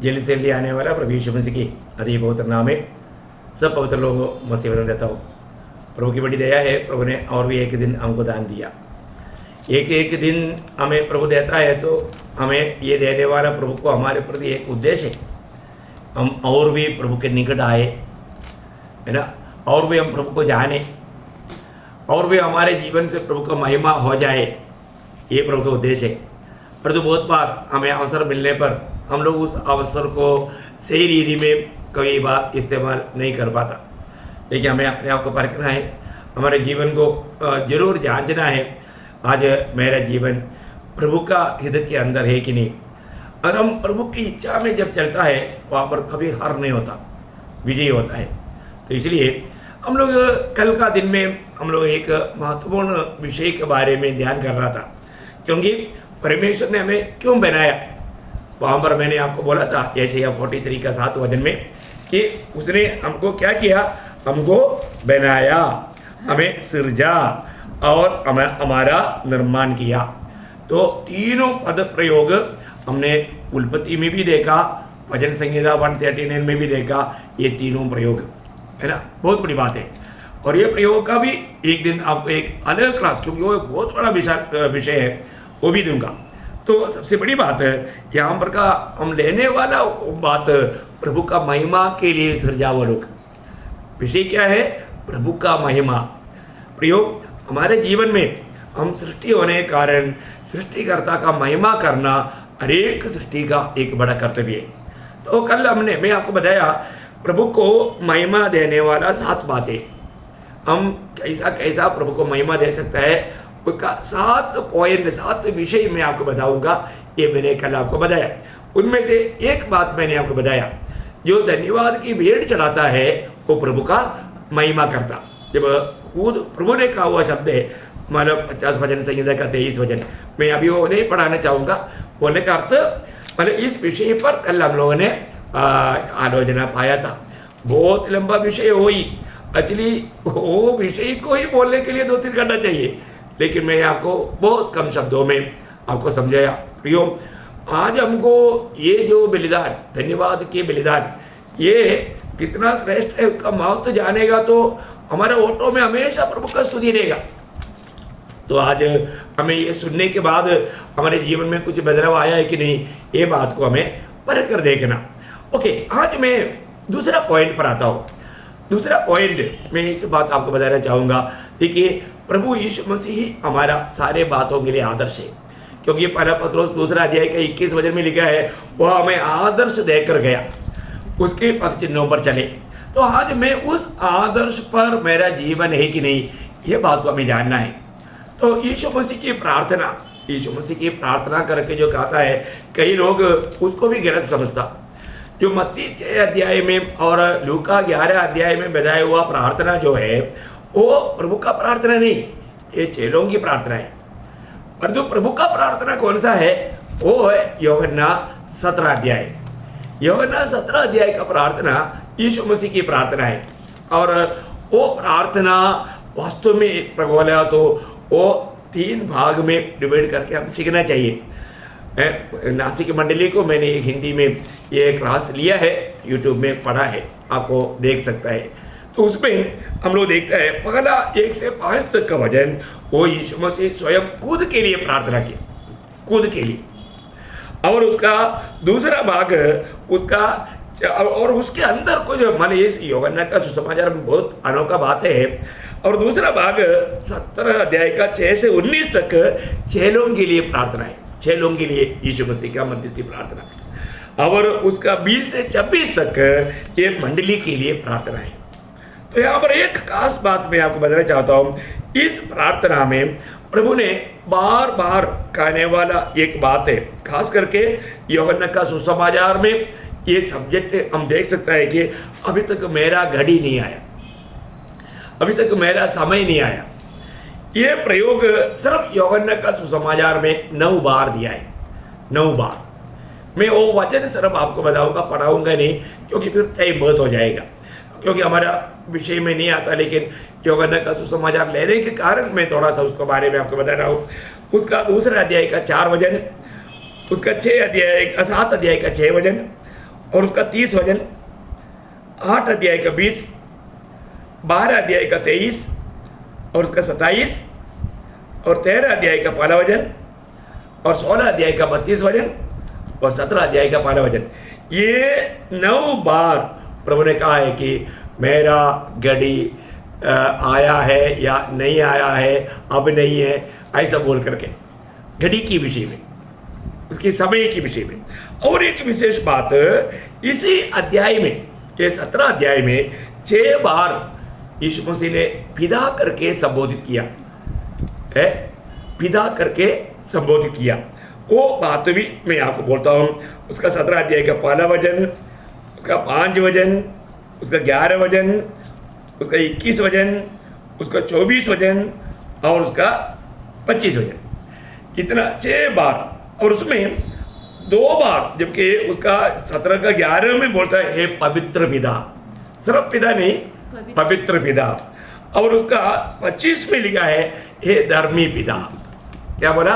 जल्द से जल्दी आने वाला प्रभु यीशु मसीह की अति पवित्र नाम में सब पवित्र लोगों को मसीह वचन देता हूँ। प्रभु की बड़ी दया है, प्रभु ने और भी एक दिन हमको दान दिया। एक एक दिन हमें प्रभु देता है तो हमें ये देने वाला प्रभु को हमारे प्रति एक उद्देश्य है, हम और भी प्रभु के निकट आए, है ना, और भी हम प्रभु को जाने, और भी हमारे जीवन से प्रभु का महिमा हो जाए, ये प्रभु का उद्देश्य है। पर तो बहुत बार हमें अवसर मिलने पर हम लोग उस अवसर को सही रीति में कई बार इस्तेमाल नहीं कर पाता। लेकिन हमें अपने आप को परखना है, हमारे जीवन को जरूर जांचना है, आज मेरा जीवन प्रभु का हृदय के अंदर है कि नहीं। और हम प्रभु की इच्छा में जब चलता है वहाँ पर कभी हार नहीं होता, विजयी होता है। तो इसलिए हम लोग कल का दिन में हम लोग एक महत्वपूर्ण विषय के बारे में ध्यान कर रहा था, क्योंकि परमेश्वर ने हमें क्यों बनाया। वहाँ पर मैंने आपको बोला था यशायाह 43 का 7 वचन में कि उसने हमको क्या किया, हमको बनाया, हमें सृजा और हमें हमारा निर्माण किया। तो तीनों पद प्रयोग हमने उल्पत्ति में भी देखा, भजन संहिता 139 में भी देखा, ये तीनों प्रयोग है ना, बहुत बड़ी बात है। और ये प्रयोग का भी एक दिन आपको एक अलग क्लास, क्योंकि वो बहुत बड़ा विषय है, वो भी दूंगा। तो सबसे बड़ी बात है यहाँ पर का हम लेने वाला बात प्रभु का महिमा के लिए सृजा वो लोग। विषय क्या है, प्रभु का महिमा। प्रयोग हमारे जीवन में हम सृष्टि होने के कारण सृष्टिकर्ता का महिमा करना हर एक सृष्टि का एक बड़ा कर्तव्य है। तो कल मैं आपको बताया प्रभु को महिमा देने वाला 7 बातें, हम कैसा कैसा प्रभु को महिमा दे सकता है, उसका 7 पॉइंट 7 विषय मैं आपको बताऊंगा। ये मैंने कल आपको बताया। उनमें से एक बात मैंने आपको बताया, जो धन्यवाद की भेंट चढ़ाता है वो प्रभु का महिमा करता। जब खुद प्रभु ने कहा हुआ शब्द है, मतलब 50 भजन संहिता का 23 वचन, मैं अभी वो नहीं पढ़ाना चाहूँगा। बोलने का अर्थ मतलब इस विषय पर कल हम लोगों ने आलोचना पाया था। बहुत लंबा विषय हो ही, एक्चुअली वो विषय को ही बोलने के लिए 2-3 घंटा चाहिए, लेकिन मैं आपको बहुत कम शब्दों में आपको समझाया। प्रियो, आज हमको ये जो बलिदान, धन्यवाद के बलिदान, ये कितना श्रेष्ठ है उसका महत्व जानेगा तो हमारे ओटो में हमेशा प्रभु का स्तुति रहेगा। तो आज हमें ये सुनने के बाद हमारे जीवन में कुछ बदलाव आया है कि नहीं, ये बात को हमें परख कर देखना। ओके, आज मैं दूसरा पॉइंट पर आता हूँ। दूसरा पॉइंट मैं एक बात आपको बताना चाहूँगा। देखिए, प्रभु यीशु मसीह ही हमारा सारे बातों के लिए आदर्श है, क्योंकि पहला पत्रोस 2 अध्याय का 21 वचन में लिखा है, वह हमें आदर्श देकर गया, उसके पथ चिन्हों पर चले। तो आज मैं उस आदर्श पर मेरा जीवन है कि नहीं, ये बात को हमें जानना है। तो यीशु मसीह की प्रार्थना, यीशु मसीह की प्रार्थना करके जो कहता है, कई लोग उसको भी गलत समझता। जो मत्ती 6 अध्याय में और लूका 11 अध्याय में बताया हुआ प्रार्थना जो है, वो प्रभु का प्रार्थना नहीं, ये चेलों की प्रार्थना है। पर जो प्रभु का प्रार्थना कौन सा है, वो है यूहन्ना 17 अध्याय। यूहन्ना 17 अध्याय का प्रार्थना यीशु मसीह की प्रार्थना है। और वो प्रार्थना वास्तव में एक प्रगोला तो वो 3 भाग में डिवाइड करके हम सीखना चाहिए। नासिक मंडली को मैंने एक हिंदी में ये क्लास लिया है, यूट्यूब में पढ़ा है, आपको देख सकता है। तो उसमें हम लोग देखते हैं पहला 1 से 5 तक का वचन, वो यीशु मसीह स्वयं खुद के लिए प्रार्थना की, खुद के लिए। और उसका दूसरा भाग उसका, और उसके अंदर कुछ मान इस यूहन्ना का सुसमाचार में बहुत अनोखा बात है। और दूसरा भाग 17 अध्याय का 6 से 19 तक चेलों के लिए प्रार्थना है, चेलों के लिए यीशु मसीह का मध्यस्थी प्रार्थना है। और उसका 20 से 26 तक ये मंडली के लिए प्रार्थना है। तो यहाँ पर एक खास बात मैं आपको बताना चाहता हूँ। इस प्रार्थना में प्रभु ने बार बार कहने वाला एक बात है, खास करके यूहन्ना का सुसमाचार में ये सब्जेक्ट हम देख सकते हैं कि अभी तक मेरा घड़ी नहीं आया, अभी तक मेरा समय नहीं आया। ये प्रयोग सिर्फ यूहन्ना का सुसमाचार में 9 बार दिया है, 9 बार। मैं वो वचन सिर्फ आपको बताऊंगा, पढ़ाऊंगा नहीं, क्योंकि फिर टाइम बहुत हो जाएगा, क्योंकि हमारा विषय में नहीं आता। लेकिन यूहन्ना का सुसमाचार लेने के कारण मैं थोड़ा सा उसके बारे में आपको बता रहा हूँ। उसका 2 अध्याय का 4 वचन, उसका 7 अध्याय का 6 वचन, और उसका 30 वजन, 8 अध्याय का 20, 12 अध्याय का 23 और उसका 27 और 13 अध्याय का पहला वजन और 16 अध्याय का 32 वजन और 17 अध्याय का पहला वजन। ये 9 बार प्रभु ने कहा है कि मेरा घड़ी आया है या नहीं आया है, अब नहीं है, ऐसा बोल करके घड़ी की विषय में, उसके समय की विषय में। और एक विशेष बात, इसी अध्याय में, ये 17 अध्याय में 6 बार यीशु मसीह ने पिता करके संबोधित किया है, पिता करके संबोधित किया। वो बात भी मैं आपको बोलता हूँ। उसका 17 अध्याय का पहला वजन, उसका 5 वजन, उसका 11 वजन, उसका 21 वजन, उसका 24 वजन और उसका 25 वजन, इतना 6 बार। और उसमें 2 बार, जबकि उसका 17 का 11 में बोलता है हे पवित्र पिता, सिर्फ पिता नहीं, पवित्र पिता। और उसका 25 में लिखा है हे धर्मी पिता। क्या बोला?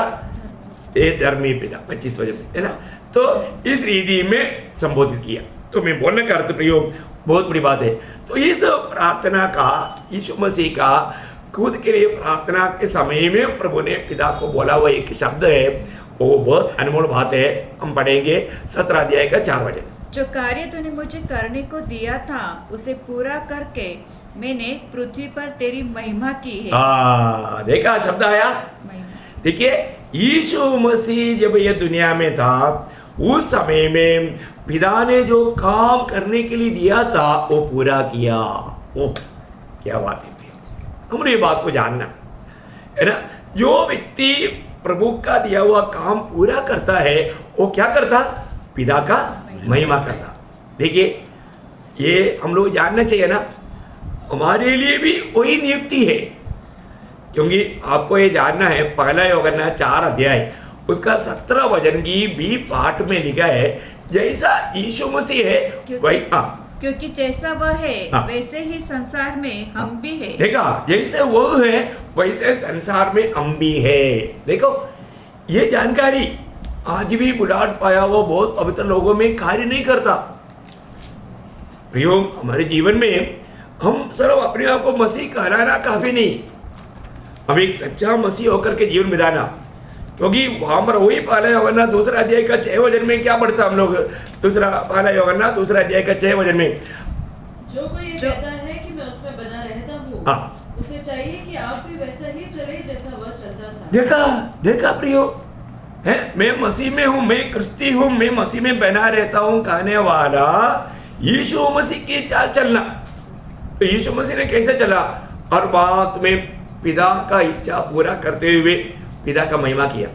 हे धर्मी पिता, 25 वजन में, है ना। तो इस रीति में संबोधित किया। तो मैं बोलने का अर्थ प्रयोग बहुत बड़ी बात है। तो इस प्रार्थना का, यीशु मसीह का खुद के लिए प्रार्थना के समय में प्रभु ने पिता को बोला हुआ एक शब्द है, वो बहुत अनमोल बात है। हम पढ़ेंगे 17 अध्याय का 4 वचन। जो कार्य तूने मुझे करने को दिया था उसे पूरा करके मैंने पृथ्वी पर तेरी महिमा की है। देखा शब्द आया। देखिए, यीशु मसीह जब ये दुनिया में था, उस समय में पिता ने जो काम करने के लिए दिया था वो पूरा किया। ओह, क्या बात है। हमने ये बात को जानना है ना। जो व्यक्ति प्रभु का दिया हुआ काम पूरा करता है, वो क्या करता? पिता का महिमा करता। देखिए, ये हम लोग जानना चाहिए ना, हमारे लिए भी वही नियुक्ति है। क्योंकि आपको ये जानना है, पहला यूहन्ना 4 अध्याय उसका 17 वचन की बी पाठ में लिखा है, जैसा यीशु मसीह है वही, क्योंकि जैसा वह है वैसे ही संसार में हम भी है। देखा, जैसे वो है वैसे संसार में हम भी है। देखो, ये जानकारी आज भी बुढ़ाट पाया हुआ बहुत पवित्र लोगों में कार्य नहीं करता। प्रियो, हमारे जीवन में हम सिर्फ अपने आप को मसीह कहलाना काफी नहीं, हम एक सच्चा मसीह होकर के जीवन बिताना। क्योंकि वहां पर वही पहला यूहन्ना 2 अध्याय का 6 वचन में क्या पढ़ता हम लोग? पहला यूहन्ना 2 अध्याय का 6 वचन में, जो कोई ये कहता है कि मैं उसमें बना रहता हूँ, उसे चाहिए कि आप भी वैसा ही चले जैसा वह चलता था। देखा प्रियो, है मैं मसीह में हूँ, मैं क्रिस्ती हूँ, मैं मसीह में बना रहता हूँ कहने वाला यीशु मसीह की चाल चलना। तो यीशु मसीह ने कैसे चला? और बात में पिता का इच्छा पूरा करते हुए पिता का महिमा किया।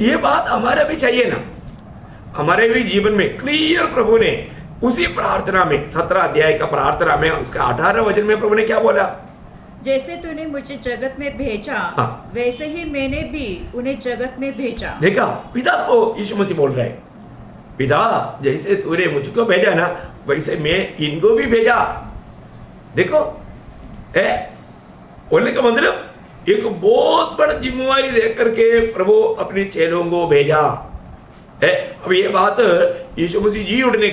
ये बात हमारा भी चाहिए ना। हमारे भी जीवन में क्लियर प्रभु ने उसी प्रार्थना में 17 अध्याय का प्रार्थना में उसका 18 वचन में प्रभु ने क्या बोला? जैसे तूने मुझे जगत में भेजा, वैसे ही मैंने भी उन्हें जगत में भेजा। देखा, पिता को यीशु मसीह बोल रहे हैं, पिता जैसे तूने मुझको भेजा ना, वैसे मैं इनको भी भेजा। देखो, बोलने का मतलब एक बहुत बड़ा जिम्मेवारी देख करके प्रभु अपने चेलों को भेजा है। अब ये बात यीशु मसीह जी उठने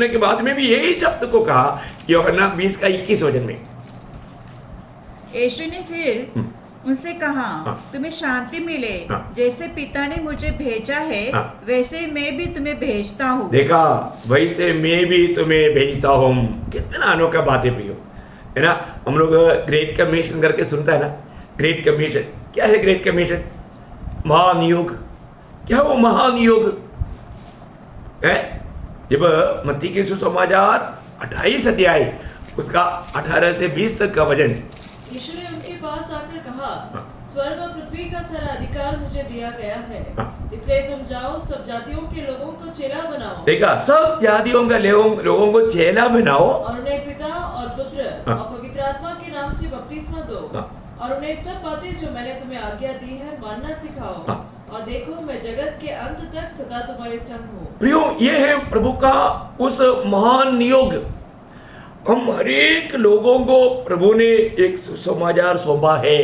के बाद में भी यही शब्द को कहा यूहन्ना 20 का 21 वचन में। यीशु ने फिर उनसे कहा, तुम्हें शांति मिले। जैसे पिता ने मुझे भेजा है वैसे मैं भी तुम्हें भेजता हूँ। देखा, वैसे मैं भी तुम्हें भेजता हूँ। कितना अनोखा बात है प्रियो, है ना। हम लोग ग्रेट कमीशन करके सुनता है ना। ग्रेट कमीशन क्या है? ग्रेट कमीशन महान योग। क्या वो महान योग है? जब मत्ती के सुसमाचार 28 अध्याय उसका 18 से 20 तक का वचन, यीशु ने उनके पास आकर कहा, स्वर्ग और पृथ्वी का सारा अधिकार मुझे दिया गया है, इसलिए तुम जाओ, सब जातियों के लोगों को चेला बनाओ। देखा, सब जातियों का लोगों को चेला बनाओ और उन्हें पिता और पुत्र और पवित्र आत्मा के नाम से बपतिस्मा दो, और उन्हें सब बातें जो मैंने तुम्हें आज्ञा दी है मानना सिखाओ, और देखो मैं जगत के अंत तक सदा तुम्हारे संग हूँ। प्रियो, ये है प्रभु का उस महान नियोग। हम हरेक लोगों को प्रभु ने एक सुसमाचार सौंपा है।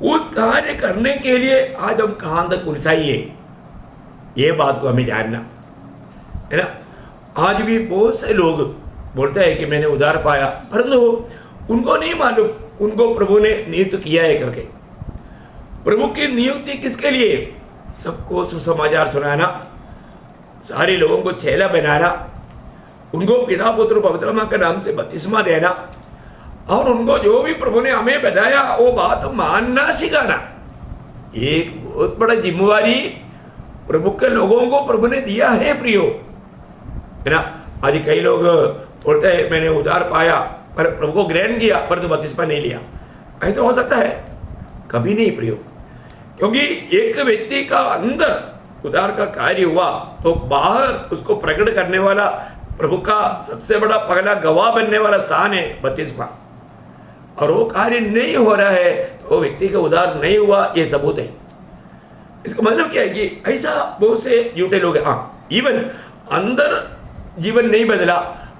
उस कार्य करने के लिए आज हम कहां तक उलझाइए, ये बात को हमें जानना है ना। आज भी बहुत से लोग बोलते हैं कि मैंने उधार पाया, परंतु उनको नहीं मालूम उनको प्रभु ने नियुक्त किया है करके। प्रभु की नियुक्ति किसके लिए? सबको सुसमाचार सुनाना, सारे लोगों को चेला बनाना, उनको पिता पुत्र पवित्र आत्मा के नाम से बपतिस्मा देना, और उनको जो भी प्रभु ने हमें बताया वो बात मानना सिखाना। एक बहुत बड़ा जिम्मेवारी प्रभु के लोगों को प्रभु ने दिया है प्रियो, है ना। आज कई लोग बोलते हैं मैंने उधार पाया पर प्रभु को ग्रहण किया पर तो बपतिस्मा नहीं लिया। ऐसा हो सकता है? कभी नहीं प्रियो, क्योंकि एक व्यक्ति का अंदर उधार का कार्य हुआ तो बाहर उसको प्रकट करने वाला प्रभु का सबसे बड़ा पहला गवाह बनने वाला स्थान है बपतिस्मा। और वो कार्य नहीं हो रहा है तो व्यक्ति का उधार नहीं हुआ, ये सबूत है। इसका मतलब क्या है कि ऐसा बहुत से झूठे लोग हैं। हाँ, इवन अंदर जीवन नहीं बदला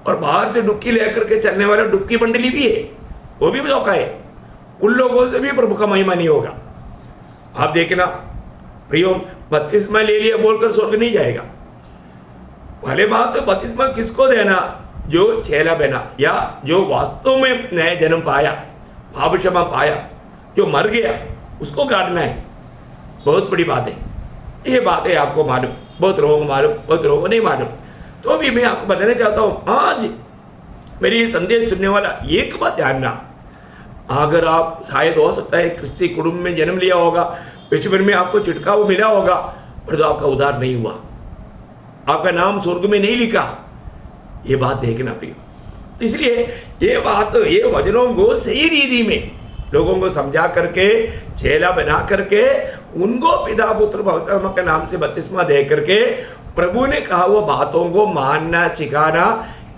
और बाहर से डुबकी लेकर के चलने वाला डुबकी मंडली भी है, वो भी धोखा है। उन लोगों से भी प्रभु का महिमा नहीं होगा। आप देखना प्रियो, बपतिस्मा ले लिया बोलकर स्वर्ग नहीं जाएगा। पहले बात तो बपतिस्मा किसको देना? जो चेला बना या जो वास्तव में नया जन्म पाया, पाप क्षमा पाया, जो मर गया, उसको काटना है। बहुत बड़ी बात है ये बात है, आपको मालूम, बहुत लोगों को मालूम, बहुत लोगों को नहीं मालूम। तो भी मैं आपको बताना चाहता हूँ, आज मेरी संदेश सुनने वाला एक बात जानना, अगर आप शायद हो सकता है क्रिस्ती कुटुंब में जन्म लिया होगा, बचपन में आपको छिटकाव मिला होगा, पर तो आपका उद्धार नहीं हुआ, आपका नाम स्वर्ग में नहीं लिखा, ये बात देखना प्रिय। तो इसलिए ये बात, ये वचनों को सही रीति में लोगों को समझा करके, चेला बना करके, उनको पिता पुत्र पवित्र आत्मा के नाम से बपतिस्मा दे करके प्रभु ने कहा वो बातों को मानना सिखाना,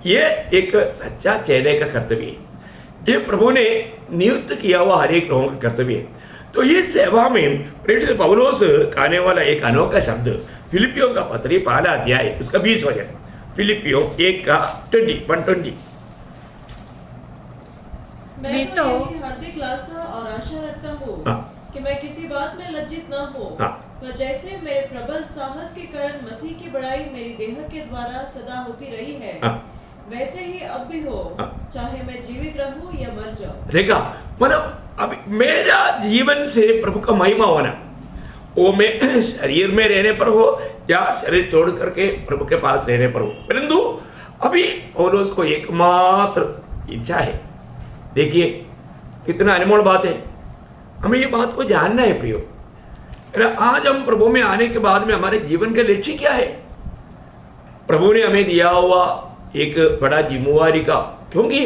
ये एक सच्चा चेले का कर्तव्य है। ये प्रभु ने नियुक्त किया हुआ हर एक लोगों का कर्तव्य है। तो ये सेवा में प्रेरित पौलुस कहने वाला एक अनोखा शब्द फिलिपियों का पत्री पहला अध्याय उसका 20 वचन, फिलिपियों 1:20। मैं तो यही हार्दिक लालसा और आशा रखता हूँ कि मैं किसी बात में लज्जित न हो, पर जैसे मेरे प्रबल साहस के कारण मसीह की बड़ाई मेरी देह के द्वारा सदा होती रही है, वैसे ही अब भी हो, चाहे मैं जीवित रहूं या मर जाऊं। देखा, मतलब अब मेरा जीवन से प्रभु का महिमा होना, वो मैं शरीर में रहने पर हो या शरीर छोड़ करके प्रभु के पास रहने पर हो, परंतु अभी पौलुस को एकमात्र इच्छा है। देखिए कितना अनमोल बात है, हमें ये बात को जानना है प्रियो। आज हम प्रभु में आने के बाद में हमारे जीवन का लक्ष्य क्या है? प्रभु ने हमें दिया हुआ एक बड़ा जिम्मेवारी का, क्योंकि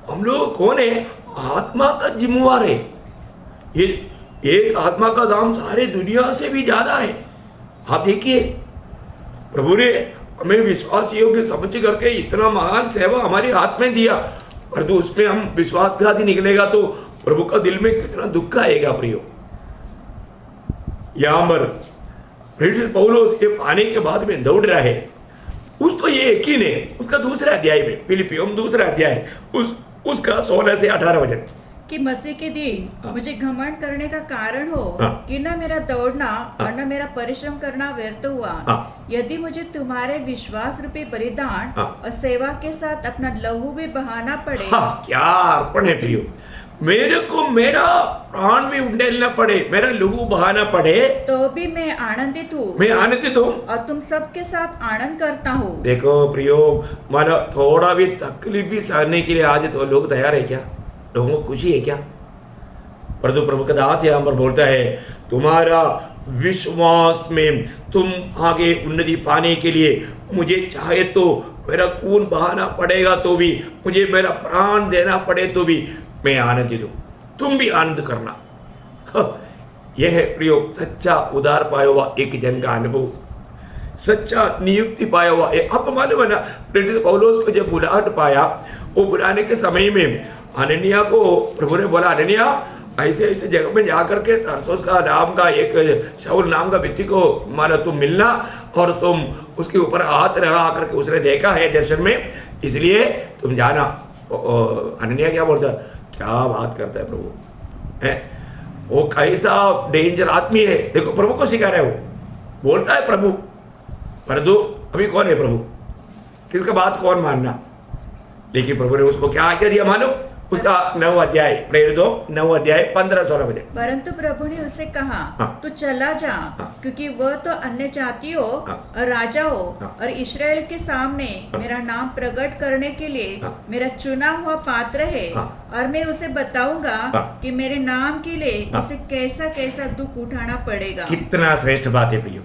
हम लोग कौन है? आत्मा का जिम्मेवार है। ये एक आत्मा का दाम सारे दुनिया से भी ज्यादा है। आप देखिए प्रभु ने हमें विश्वास योग्य समझ करके इतना महान सेवा हमारे हाथ में दिया, और तो उसमें हम विश्वासघात ही निकलेगा तो प्रभु का दिल में कितना दुख आएगा प्रियो। यहाँ पर प्रेरित पौलुस के पाने के बाद में दौड़ रहा है, उसको ये यकीन है। उसका दूसरा अध्याय में, फिलिपियों दूसरा अध्याय उसका 16 से 18 वचन, कि मसीह के दिन मुझे घमंड करने का कारण हो कि न मेरा दौड़ना और न मेरा परिश्रम करना व्यर्थ हुआ, यदि मुझे तुम्हारे विश्वास रूपी बलिदान और सेवा के साथ अपना लहू भी बहाना पड़े। क्या अर्पण है प्रियो, मेरे को मेरा प्राण भी उंडेलना पड़े, मेरा लहू बहाना पड़े, तो भी मैं आनंदित हूँ। मैं आनंदित हूँ और तुम सबके साथ आनंद करता हूँ। देखो प्रियो, मानो थोड़ा भी तकलीफ भी सहने के लिए आज तो लोग तैयार है क्या? लोगों को खुशी है क्या? परंतु प्रभु का दास यहाँ पर बोलता है, तुम्हारा विश्वास में तुम आगे उन्नति पाने के लिए मुझे चाहे तो मेरा खून बहाना पड़ेगा तो भी, मुझे मेरा प्राण देना पड़े तो भी मैं आनंदित हूँ, तुम भी आनंद करना। यह है प्रियो सच्चा उद्धार पाया हुआ एक जन का अनुभव, सच्चा नियुक्ति पाया हुआ। आपको मालूम है ना, प्रेरित पौलुस को जब बुलाहट पाया, वो बुलाने के समय में अननिया को प्रभु ने बोला, अननिया ऐसे ऐसे जगह में जाकर के तरसोस का नाम का एक शाऊल नाम का व्यक्ति को मानो तुम मिलना और तुम उसके ऊपर हाथ लगा करके, उसने देखा है दर्शन में, इसलिए तुम जाना। अननिया क्या बोलता है? क्या बात करता है प्रभु है, वो कैसा डेंजर आदमी है। देखो प्रभु को सिखा रहे हो, बोलता है प्रभु, परंतु अभी कौन है प्रभु? किसका बात कौन मानना। लेकिन प्रभु ने उसको क्या आज्ञा दिया मालूम, उसका 9 अध्याय प्रेरित 9 अध्याय 15-16 बजे। परंतु प्रभु ने उसे कहा, हाँ। तू चला जा, हाँ। क्योंकि वह तो अन्य जातियों हाँ। और राजाओं हाँ। और इस्राएल के सामने मेरा नाम प्रकट करने के लिए हाँ। मेरा चुना हुआ पात्र है। हाँ। और मैं उसे बताऊंगा हाँ। कि मेरे नाम के लिए हाँ। उसे कैसा कैसा दुख उठाना पड़ेगा। कितना श्रेष्ठ बात है प्रियो,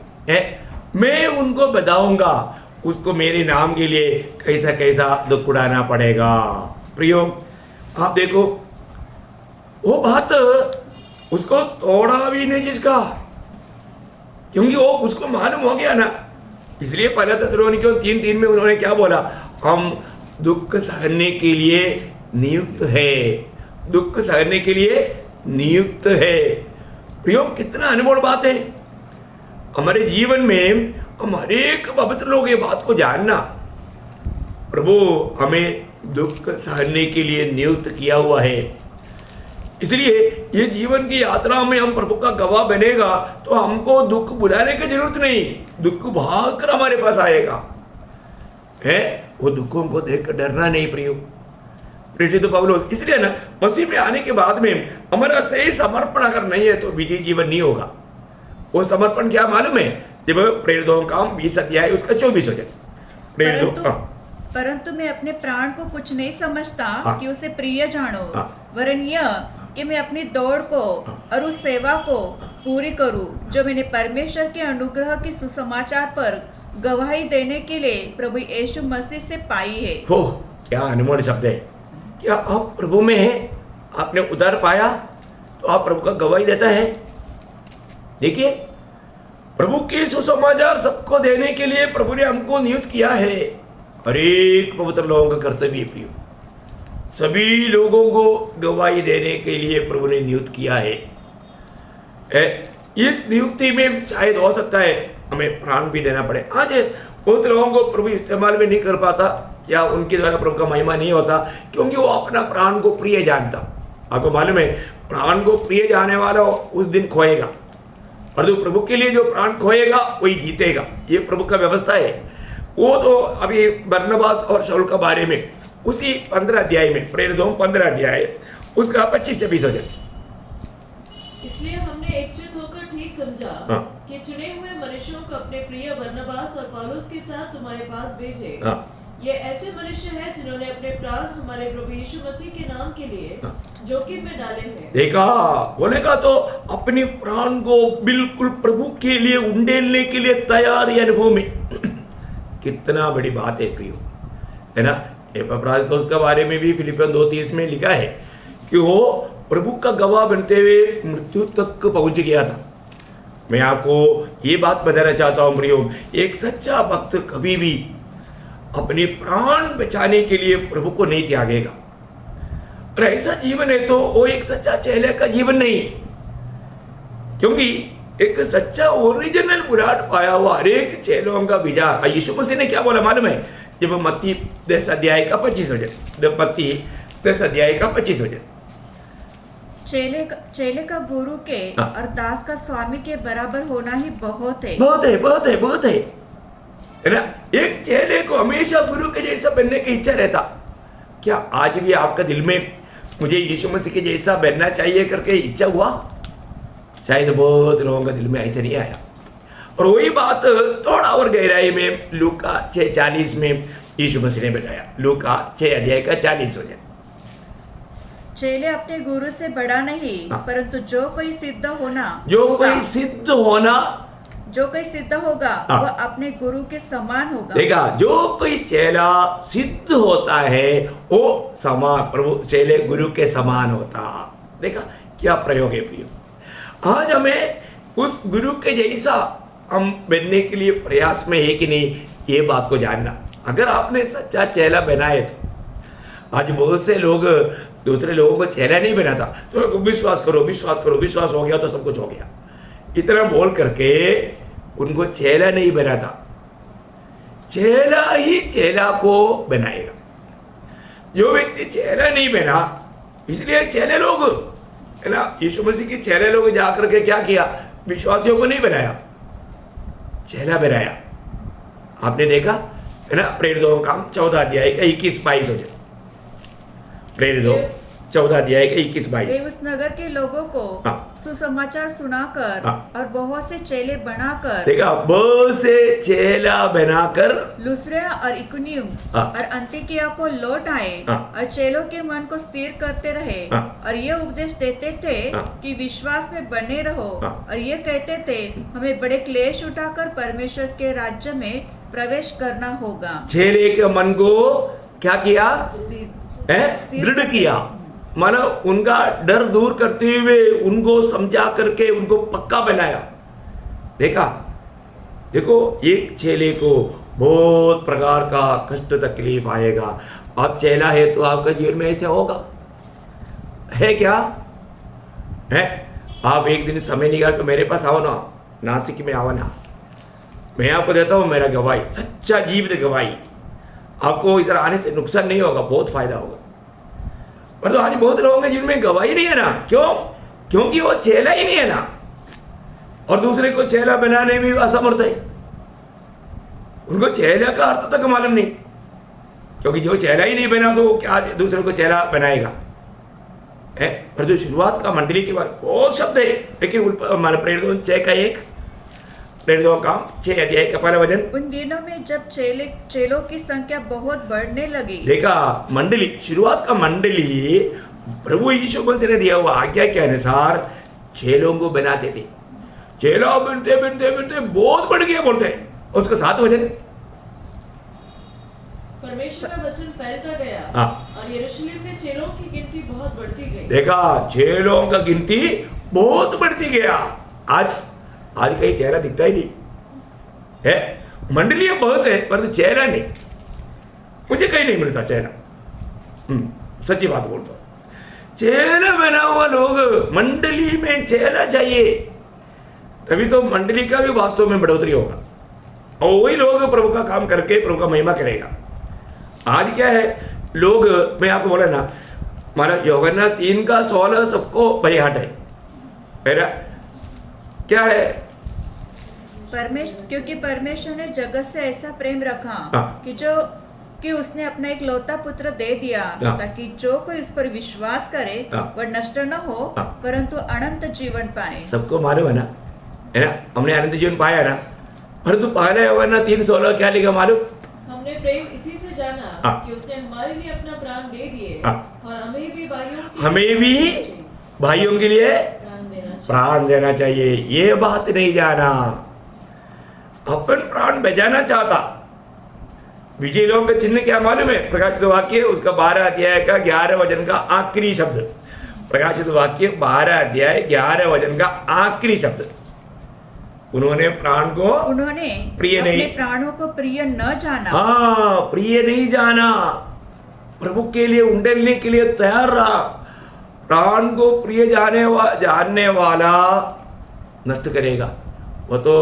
मैं उनको बताऊंगा उसको मेरे नाम के लिए कैसा कैसा दुख उड़ाना पड़ेगा। प्रियो आप देखो, वो बात उसको तोड़ा भी नहीं जिसका, क्योंकि वो उसको मालूम हो गया ना। इसलिए पहले थिस्सलुनीकियों 3:3 में उन्होंने क्या बोला, हम दुख सहने के लिए नियुक्त है, दुख सहने के लिए नियुक्त है। प्रियो कितना अनमोल बात है हमारे जीवन में। हम हर एक पवित्र लोग ये बात को जानना, प्रभु हमें दुख सहने के लिए नियुक्त किया हुआ है। इसलिए ये जीवन की यात्रा में हम प्रभु का गवाह बनेगा तो हमको दुख बुलाने की जरूरत नहीं, दुख भागकर हमारे पास आएगा है। वो दुखों को देखकर डरना नहीं प्रियो। प्रेरित पौलुस इसलिए ना मसीह में आने के बाद में हमारा सही समर्पण अगर नहीं है तो विजयी जीवन नहीं होगा। वो समर्पण क्या मालूम है, जब प्रेरितों का 20 अध्याय उसका 24 हो जाए। परंतु मैं अपने प्राण को कुछ नहीं समझता हाँ। कि उसे प्रिय जानो, हाँ। वरन यह कि मैं अपनी दौड़ को और उस सेवा को पूरी करूं जो मैंने परमेश्वर के अनुग्रह की सुसमाचार पर गवाही देने के लिए प्रभु यीशु मसीह से पाई है। हो क्या अनमोल शब्द है। क्या आप प्रभु में हैं, आपने उद्धार पाया तो आप प्रभु का गवाही देता है। देखिए प्रभु के सुसमाचार सबको देने के लिए प्रभु ने हमको नियुक्त किया है। हर एक पवित्र लोगों का कर्तव्य है प्रियो, सभी लोगों को गवाही देने के लिए प्रभु ने नियुक्त किया है। इस नियुक्ति में शायद हो सकता है हमें प्राण भी देना पड़े। आज बहुत लोगों को प्रभु इस्तेमाल में नहीं कर पाता या उनके द्वारा प्रभु का महिमा नहीं होता, क्योंकि वो अपना प्राण को प्रिय जानता। आपको मालूम है प्राण को प्रिय जाने वाला उस दिन खोएगा, और जो प्रभु के लिए जो प्राण खोएगा वही जीतेगा। ये प्रभु का व्यवस्था है। वो तो अभी बरनबास और शाऊल के बारे में उसी 15 अध्याय में, प्रेरितों 15 अध्याय उसका 25-26 हो जाए। इसलिए हमने एकजुट होकर ठीक समझा हाँ। कि चुने हुए मनुष्यों को अपने प्रिय बरनबास और पौलुस के साथ तुम्हारे पास भेजे। हाँ। ये ऐसे मनुष्य हैं जिन्होंने अपने प्राण हमारे प्रभु यीशु मसीह के नाम के लिए जोखिम में डाले हैं। देखा बोलेगा तो अपने प्राण को बिल्कुल प्रभु के लिए उंडेलने के लिए तैयार है अनुभव में। कितना बड़ी बात है प्रियो, है ना। एपफ्रादितुस के बारे में भी फिलिपियों 2:30 में लिखा है कि वो प्रभु का गवाह बनते हुए मृत्यु तक पहुंच गया था। मैं आपको ये बात बताना चाहता हूँ प्रियो, एक सच्चा भक्त कभी भी अपने प्राण बचाने के लिए प्रभु को नहीं त्यागेगा। और ऐसा जीवन है तो वो एक सच्चा चेले का जीवन नहीं, क्योंकि एक सच्चा ओरिजिनल विराट पाया हुआ हर एक चेलों का विचार। यीशु मसीह ने क्या बोला मालूम है, जब मत्ती 10 अध्याय का 25 हो जाए, मत्ती 10 अध्याय का 25 हो जाए। चेले का गुरु के हाँ। और दास का स्वामी के बराबर होना ही बहुत है। बहुत है ना। एक चेले को हमेशा गुरु के जैसा बनने की इच्छा रहता। क्या आज भी आपका दिल में मुझे यीशु मसीह के जैसा बनना चाहिए करके इच्छा हुआ? शायद बहुत लोगों का दिल में ऐसा नहीं आया। और वही बात थोड़ा और गहराई में लूका 6:40 में यीशु मसीह ने बताया। लूका 6 अध्याय का 40 हो जाए। चेले अपने गुरु से बड़ा नहीं, हाँ। परंतु जो कोई सिद्ध होना जो कोई सिद्ध होगा वह अपने गुरु के समान होगा। देखा, जो कोई चेला सिद्ध होता है वो समान प्रभु चेले गुरु के समान होता। देखा क्या प्रयोग है प्रियो। आज हमें उस गुरु के जैसा हम बनने के लिए प्रयास में है कि नहीं, ये बात को जानना। अगर आपने सच्चा चेला बनाए तो आज बहुत से लोग दूसरे लोगों को चेला नहीं बनाता, तो विश्वास करो, विश्वास हो गया तो सब कुछ हो गया, इतना बोल करके उनको चेला नहीं बनाता। चेला ही चेला को बनाएगा। जो व्यक्ति चेला नहीं बना, इसलिए चेले लोग है ना, यीशु मसीह के चेले लोग जाकर के क्या किया, विश्वासियों को नहीं बनाया, चेला बनाया। आपने देखा है ना, प्रेरितों का काम 14 अध्याय का 21-22 हो जाए। प्रेरितों 14 अध्याय का 21-22। वे उस नगर के लोगों को हाँ। सुसमाचार सुनाकर हाँ। और बहुत से चेले बनाकर देखा, बहुत से चेला बनाकर लुस्त्रा और इकुनियुम हाँ। और अंतिकिया को लौट आए हाँ। और चेलों के मन को स्थिर करते रहे हाँ। और ये उपदेश देते थे हाँ। कि विश्वास में बने रहो हाँ। और ये कहते थे हमें बड़े क्लेश उठाकर परमेश्वर के राज्य में प्रवेश करना होगा। चेले के मन को क्या किया स्थिर- है, स्थिर दृढ़ करते- किया, मानो उनका डर दूर करते हुए उनको समझा करके उनको पक्का बनाया। देखा, देखो एक चेले को बहुत प्रकार का कष्ट तकलीफ आएगा। आप चेला है तो आपका जीवन में ऐसा होगा है क्या है? आप एक दिन समय निकाल कर मेरे पास आओ ना, नासिक में आओ ना, मैं आपको देता हूँ मेरा गवाही, सच्चा जीवित गवाही। आपको इधर आने से नुकसान नहीं होगा, बहुत फायदा होगा। पर तो आज बहुत लोगों के जीवन में गवाही नहीं है ना। क्यों? क्योंकि वो चेला ही नहीं है ना, और दूसरे को चेला बनाने में असमर्थ है। उनको चेला का अर्थ तक मालूम नहीं, क्योंकि जो चेला ही नहीं बना तो वो क्या दूसरे को चेला बनाएगा है? पर जो शुरुआत का मंडली के बाद बहुत शब्द है, लेकिन प्रेरितों 6 का 1, प्रेरितों का 6 अध्याय का पहला वचन। उन दिनों में जब चेलों की संख्या बहुत बढ़ने लगी। देखा, मंडली, शुरुआत का मंडली प्रभु यीशु मसीह ने दिया हुआ आज्ञा के अनुसार चेलों को बनाते थे। चेला बनते बनते बनते बहुत बढ़ गया बोलते हैं। उसका 7 वचन, परमेश्वर का वचन फैलता गया हाँ। और यरूशलेम में चेलों की गिनती बहुत बढ़ती गई। देखा, चेलों का गिनती बहुत बढ़ती गया। आज कहीं चेहरा दिखता ही नहीं है। मंडलियां बहुत है पर तो चेहरा नहीं, मुझे कहीं नहीं मिलता चेहरा। सच्ची बात बोलता हूं, चेहरा बना हुआ लोग मंडली में चेहरा चाहिए, तभी तो मंडली का भी वास्तव में बढ़ोतरी होगा, और वही लोग प्रभु का काम करके प्रभु का महिमा करेगा। आज क्या है, लोग, मैं आपको बोला ना, हमारा यूहन्ना 3 का 16 सबको परिहाट है। मेरा क्या है, क्योंकि परमेश्वर ने जगत से ऐसा प्रेम रखा हाँ। कि उसने अपना एक लौता पुत्र दे दिया, हाँ। ताकि जो कोई उस पर विश्वास करे हाँ। वह नष्ट न हो, हाँ। परंतु अनंत जीवन पाए। सबको मालूम है ना, हमने अनंत जीवन पाया ना। परंतु पहले यूहन्ना 3:16 क्या लिखा मालूम? हमने प्रेम इसी से जाना हाँ। कि उसने हमारे लिए अपना प्राण दे दिए, हाँ। और हमें भी भाइयों के लिए प्राण देना चाहिए। प्राण देना चाहिए। ये बात नहीं जाना, अपन प्राण बचाना चाहता। विजय लोगों का चिन्ह क्या मालूम है? प्रकाशित वाक्य उसका 12 अध्याय का 11 वचन का आखिरी शब्द। प्रकाशित वाक्य 12 अध्याय 11 वचन का आखिरी शब्द। उन्होंने प्रिय अपने नहीं, प्राणों को प्रिय न जाना। हाँ, प्रिय नहीं जाना, प्रभु के लिए उंडेलने के लिए तैयार रहा। प्राण को प्रिय जानने वाला नष्ट करेगा। वो तो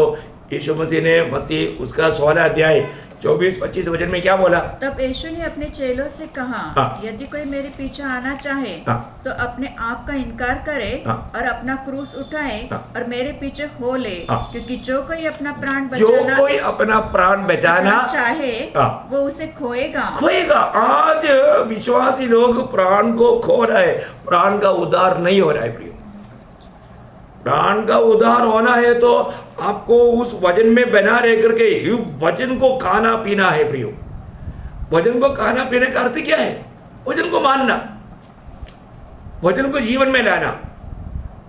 यीशु मसीह ने मत्ती उसका 16 अध्याय 24-25 वचन में क्या बोला? तब यीशु ने अपने चेलों से कहा, हाँ। यदि कोई मेरे पीछे आना चाहे हाँ। तो अपने आप का इनकार करे हाँ। और अपना क्रूस उठाए हाँ। और मेरे पीछे हो ले। हाँ। क्योंकि जो कोई अपना प्राण बचाना चाहे हाँ। वो उसे खोएगा। आज विश्वासी लोग प्राण को खो रहे, प्राण का उद्धार नहीं हो रहा है प्रिय। प्राण का उद्धार होना है तो आपको उस वचन में बना रह करके वचन को खाना पीना है प्रियो। वचन को खाना पीने का अर्थ क्या है? वचन को मानना, वचन को जीवन में लाना।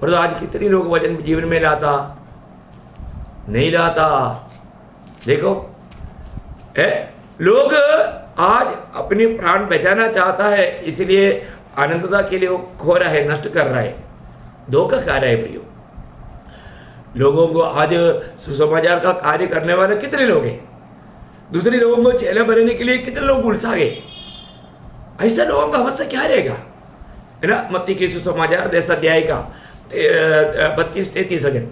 और तो आज कितने लोग वचन जीवन में नहीं लाता। देखो लोग आज अपनी प्राण बचाना चाहता है, इसलिए अनंतता के लिए वो खो रहा है, नष्ट कर रहा है, धोखा खा रहा है प्रियो। लोगों को आज सुसमाचार का कार्य करने वाले कितने लोग हैं? दूसरे लोगों को चेला बनाने के लिए कितने लोग उलझा गए। ऐसा लोगों का अवस्था क्या रहेगा, है ना? मत्ती की सुसमाचार 10 अध्याय का 32-33 वचन।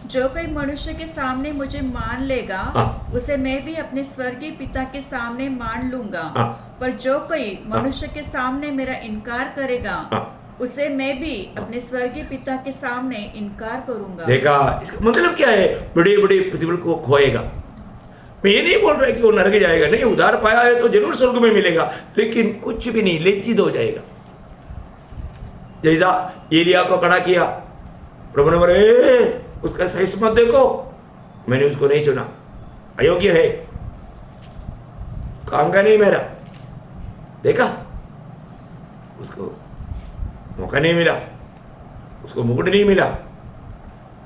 जो कोई मनुष्य के सामने मुझे मान लेगा, हाँ। उसे मैं भी अपने स्वर्गीय पिता के सामने मान लूंगा। हाँ। पर जो कोई मनुष्य के सामने मेरा इनकार करेगा, हाँ। उसे मैं भी अपने स्वर्गीय पिता के सामने इनकार करूंगा। देखा, इसका मतलब क्या है? बड़े बड़े प्रतिफल को खोएगा, मैं ये नहीं बोल रहा कि वो नरक जाएगा, नहीं, उधार पाया है तो जरूर स्वर्ग में मिलेगा, लेकिन कुछ भी नहीं, लज्जित हो जाएगा। जैसा एलिया को खड़ा किया, प्रभु ने बोले उसका सही मत देखो, मैंने उसको नहीं चुना, अयोग्य है, काम का नहीं मेरा। देखा, उसको मौका नहीं मिला, उसको मुकुट नहीं मिला,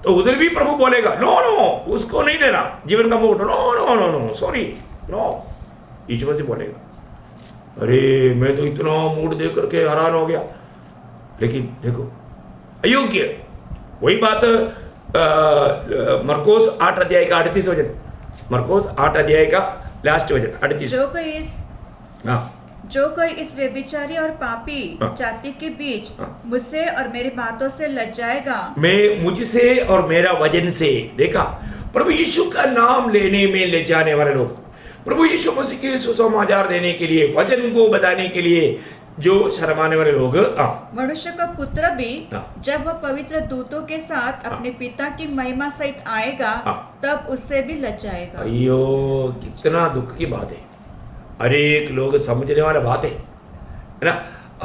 तो उधर भी प्रभु बोलेगा नो नो, उसको नहीं देना जीवन का मुकुट, no no no no, sorry no. ईश्वर से बोलेगा, अरे मैं तो इतना मुकुट दे करके हैरान हो गया, लेकिन देखो अयोग्य। वही बात मरकोस 8 अध्याय का 38 वचन, मरकोस 8 अध्याय का लास्ट वचन 38। जो कोई इस व्यभिचारी और पापी जाति के बीच मुझसे और मेरी बातों से लज्जाएगा, मैं मुझसे और मेरा वजन से, देखा, प्रभु यीशु का नाम लेने में लज्जाने वाले लोग, प्रभु यीशु मसीह के सुसमाचार देने के लिए, वचन को बताने के लिए जो शर्माने वाले लोग, मनुष्य का पुत्र भी जब वह पवित्र दूतों के साथ अपने पिता की महिमा सहित आएगा, तब उससे भी लज्जाएगा। अयो, कितना दुख की बात है, हर एक लोग समझने वाला बात है ना।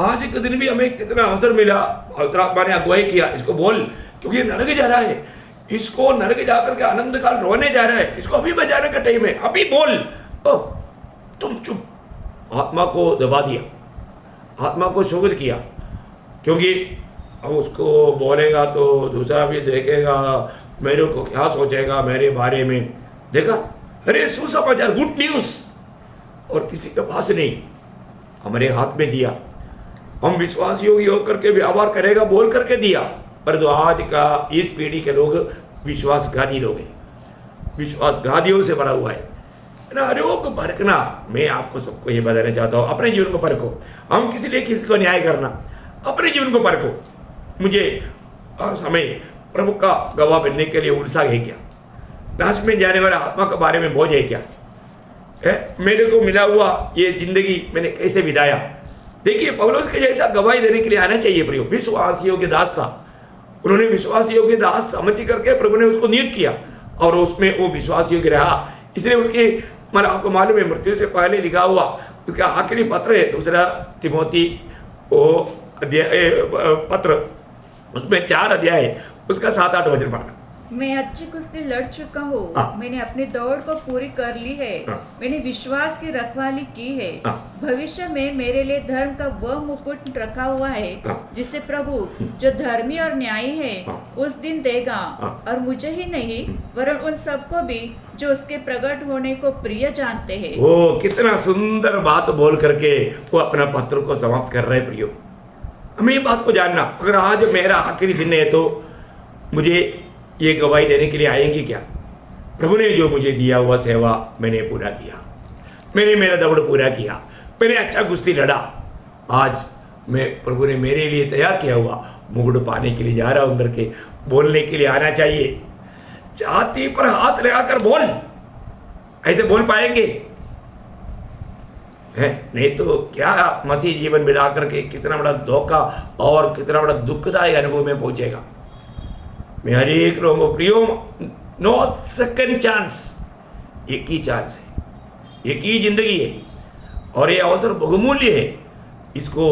आज के दिन भी हमें कितना अवसर मिला, पवित्र आत्मा ने अगुवाई किया, इसको बोल, क्योंकि नरक जा रहा है, इसको नरक जाकर के आनंद काल रोने जा रहा है, इसको अभी बचाने का टाइम है, अभी बोल। तुम चुप, आत्मा को दबा दिया, आत्मा को शुद्ध किया, क्योंकि अब उसको बोलेगा तो दूसरा भी देखेगा, मेरे को क्या सोचेगा मेरे बारे में। देखा, अरे सुसमाचार, गुड न्यूज़, और किसी के पास नहीं, हमारे हाथ में दिया, हम विश्वास योगी होकर के व्यवहार करेगा बोल करके दिया, पर जो आज का इस पीढ़ी के लोग विश्वासघाती लोग हैं, विश्वासघातियों से भरा हुआ है ना। रोग भरकना, मैं आपको सबको ये बताना चाहता हूँ, अपने जीवन को परखो। हम किसी लिए किसी को न्याय करना, अपने जीवन को परखो। मुझे हर समय प्रभु का गवाह बनने के लिए उत्साह है क्या? नाश में जाने वाला आत्मा के बारे में बोझ है क्या? मेरे को मिला हुआ ये जिंदगी मैंने कैसे बिताया? देखिए, पौलुस के जैसा गवाही देने के लिए आना चाहिए प्रियो। विश्वासियों के दास था, उन्होंने विश्वासियों के दास समझ करके प्रभु ने उसको नियुक्त किया, और उसमें वो विश्वासियों के रहा। इसलिए उसके, मतलब आपको मालूम है, मृत्यु से पहले लिखा हुआ उसका आखिरी पत्र है, 2 तिमोथी अध्याय पत्र, उसमें 4 अध्याय है, उसका 7-8 वचन पढ़ना। मैं अच्छी कुश्ती लड़ चुका हूँ, मैंने अपनी दौड़ को पूरी कर ली है, मैंने विश्वास की रखवाली की है। भविष्य में मेरे लिए धर्म का वह मुकुट रखा हुआ है, जिसे प्रभु जो धर्मी और न्यायी है उस दिन देगा, और मुझे ही नहीं वरन उन सबको भी जो उसके प्रकट होने को प्रिय जानते हैं। वो कितना सुंदर बात बोल करके वो अपना पत्र को समाप्त कर रहे प्रियो। हमें ये बात को जानना, अगर आज मेरा आखिरी दिन है तो मुझे ये गवाही देने के लिए आएंगे क्या? प्रभु ने जो मुझे दिया हुआ सेवा मैंने पूरा किया, मैंने मेरा दौड़ पूरा किया, मैंने अच्छा कुश्ती लड़ा। आज मैं, प्रभु ने मेरे लिए तैयार किया हुआ मुकुट पाने के लिए जा रहा हूं करके बोलने के लिए आना चाहिए। छाती पर हाथ लगाकर बोल, ऐसे बोल पाएंगे? है नहीं तो क्या मसीह जीवन बिता करके कितना बड़ा धोखा और कितना बड़ा दुखदायक अनुभव में पहुंचेगा। मैं हर एक लोगों को प्रियो, नो सेकंड चांस, एक ही चांस है, एक ही जिंदगी है, और ये अवसर बहुमूल्य है। इसको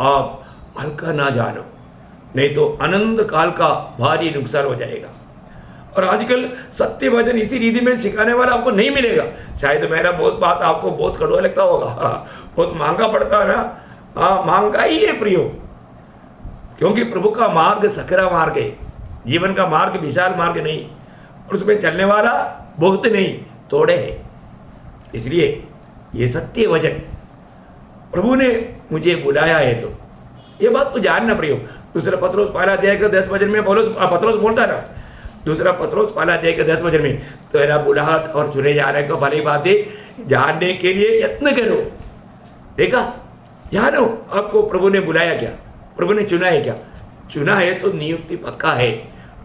आप हल्का ना जानो, नहीं तो अनंत काल का भारी नुकसान हो जाएगा। और आजकल सत्य वचन इसी रीति में सिखाने वाला आपको नहीं मिलेगा। शायद मेरा बहुत बात आपको बहुत कड़वा लगता होगा, बहुत महंगा पड़ता है ना। महंगा ही है प्रियो, क्योंकि प्रभु का मार्ग सकरा मार्ग है, जीवन का मार्ग विशाल मार्ग नहीं, और उसमें चलने वाला बहुत नहीं, थोड़े हैं। इसलिए ये सत्य वचन प्रभु ने मुझे बुलाया है, तो ये बात को जानना प्रियो। 2 पत्रोस 1 अध्याय के 10 वचन में पत्रोस बोलता है ना, 2 पत्रोस 1 अध्याय के 10 वचन में, तो तेरा बुलाहट और चुने जाने को भली बातें जानने के लिए यत्न करो। देखा, जानो आपको प्रभु ने बुलाया क्या, प्रभु ने चुना है क्या? चुना है तो नियुक्ति पक्का है,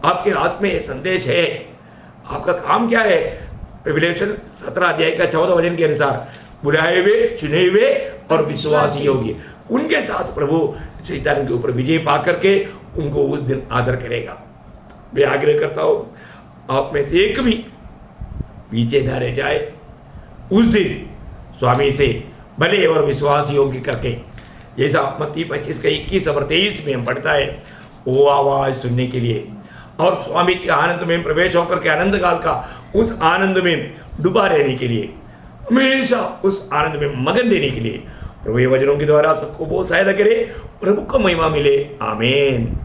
आपके हाथ में संदेश है। आपका काम क्या है? रिविलेशन 17 अध्याय का 14 वचन के अनुसार, बुलाए हुए, चुने हुए और विश्वासी योग्य, उनके साथ प्रभु शैतान के ऊपर विजय पा करके उनको उस दिन आदर करेगा। मैं आग्रह करता हूँ, आप में से एक भी पीछे न रह जाए, उस दिन स्वामी से भले और विश्वास योग्य करके, जैसा मत्ती 25 का 21 और 23 में हम पढ़ता है, वो आवाज़ सुनने के लिए और स्वामी के आनंद में प्रवेश होकर के आनंद काल का उस आनंद में डूबा रहने के लिए, हमेशा उस आनंद में मगन रहने के लिए प्रभु ये वचनों के द्वारा आप सबको बहुत सहायता करे। प्रभु को महिमा मिले। आमीन।